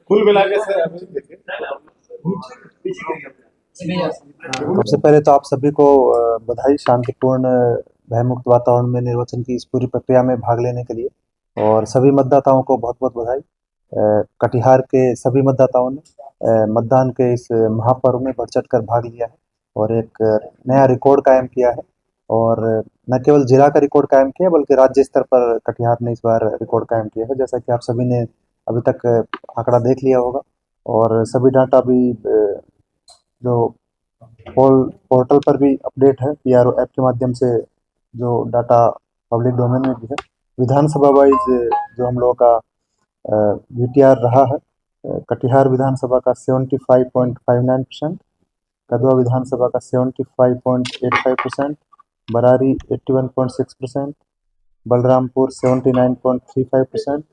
कुल मिला के सर अभी देखिए। सबसे पहले तो आप सभी को बधाई शांतिपूर्ण भयमुक्त वातावरण में निर्वाचन की इस पूरी प्रक्रिया में भाग लेने के लिए, और सभी मतदाताओं को बहुत बहुत बधाई। कटिहार के सभी मतदाताओं ने मतदान के इस महापर्व में बढ़ चढ़ कर भाग लिया है और एक नया रिकॉर्ड कायम किया है। और न केवल जिला का रिकॉर्ड कायम किया बल्कि राज्य स्तर पर कटिहार ने इस बार रिकॉर्ड कायम किया है, जैसा कि आप सभी ने अभी तक आंकड़ा देख लिया होगा। और सभी डाटा भी जो पोर्टल पर भी अपडेट है, पीआरओ ऐप के माध्यम से जो डाटा पब्लिक डोमेन में भी है। विधानसभा वाइज जो हम लोगों का वीटीआर रहा है, कटिहार विधानसभा का 75.59%, कदवा विधानसभा का 75.85%, बरारी 81.6%, बलरामपुर 79.35%,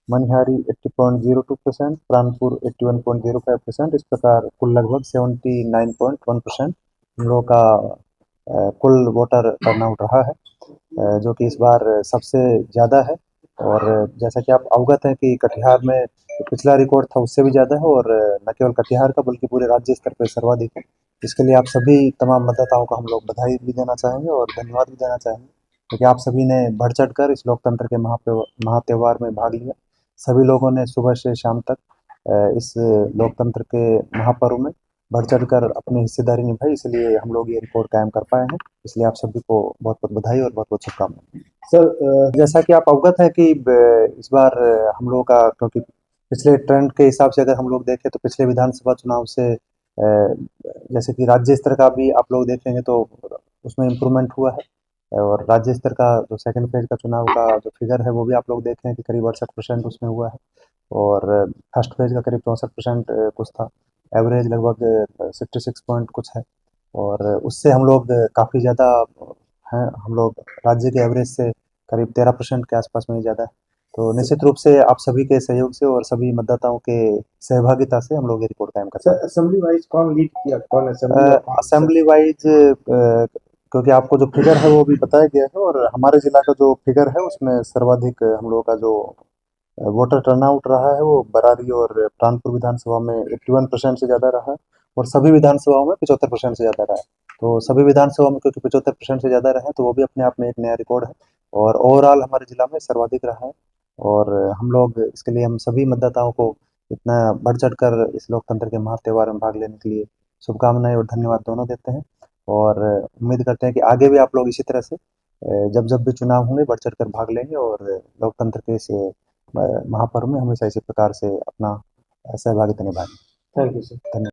मनिहारी 80.02%, प्राणपुर 81.05%। इस प्रकार कुल लगभग 79.1% हम लोगों का कुल वोटर टर्नआउट रहा है, जो कि इस बार सबसे ज़्यादा है। और जैसा कि आप अवगत हैं कि कटिहार में जो पिछला रिकॉर्ड था उससे भी ज़्यादा है, और न केवल कटिहार का बल्कि पूरे राज्य स्तर पर सर्वाधिक है। इसके लिए आप सभी तमाम मतदाताओं को हम लोग बधाई भी देना चाहेंगे और धन्यवाद भी देना चाहेंगे, क्योंकि आप सभी ने बढ़ चढ़ कर इस लोकतंत्र के महात्योहार में भाग लिया। सभी लोगों ने सुबह से शाम तक इस लोकतंत्र के महापर्व में बढ़ चढ़ कर अपनी हिस्सेदारी निभाई, इसलिए हम लोग ये रिकॉर्ड कायम कर पाए हैं। इसलिए आप सभी को बहुत बहुत बधाई और बहुत बहुत शुभकामनाएं। सर, जैसा कि आप अवगत हैं कि इस बार हम लोगों का, क्योंकि पिछले ट्रेंड के हिसाब से अगर हम लोग देखें तो पिछले विधानसभा चुनाव से जैसे कि राज्य स्तर का भी आप लोग देखेंगे तो उसमें इम्प्रूवमेंट हुआ है। और राज्य स्तर का जो सेकंड फेज का चुनाव का जो फिगर है वो भी आप लोग देख रहे हैं कि करीब 68% उसमें हुआ है। और फर्स्ट फेज का करीब 64% कुछ था। एवरेज लगभग 66 पॉइंट कुछ है। और उससे हम लोग काफ़ी ज़्यादा हैं, हम लोग राज्य के एवरेज से करीब 13% के आसपास में ही ज़्यादा है। तो निश्चित रूप से आप सभी के सहयोग से और सभी मतदाताओं के सहभागिता से हम लोग ये रिकॉर्ड कायम कर सर असेंबली वाइज कौन लीड किया, कौन असेंबली वाइज, क्योंकि आपको जो फिगर है वो भी बताया गया है, और हमारे जिला का जो फिगर है उसमें सर्वाधिक हम लोगों का जो वोटर टर्नआउट रहा है वो बरारी और प्राणपुर विधानसभा में 81% से ज़्यादा रहा है, और सभी विधानसभाओं में 75% से ज़्यादा रहा है। तो सभी विधानसभाओं में क्योंकि 75% से ज़्यादा रहे हैं तो वो भी अपने आप में एक नया रिकॉर्ड है, और ओवरऑल हमारे जिला में सर्वाधिक रहा है। और हम लोग इसके लिए हम सभी मतदाताओं को इतना बढ़ चढ़ कर इस लोकतंत्र के महात्योहार में भाग लेने के लिए शुभकामनाएं और धन्यवाद दोनों देते हैं। और उम्मीद करते हैं कि आगे भी आप लोग इसी तरह से जब जब भी चुनाव होंगे बढ़ चढ़ कर भाग लेंगे, और लोकतंत्र के इस महापर्व में हमेशा इसी प्रकार से अपना सहभागिता निभाएंगे। Thank you sir. धन्यवाद।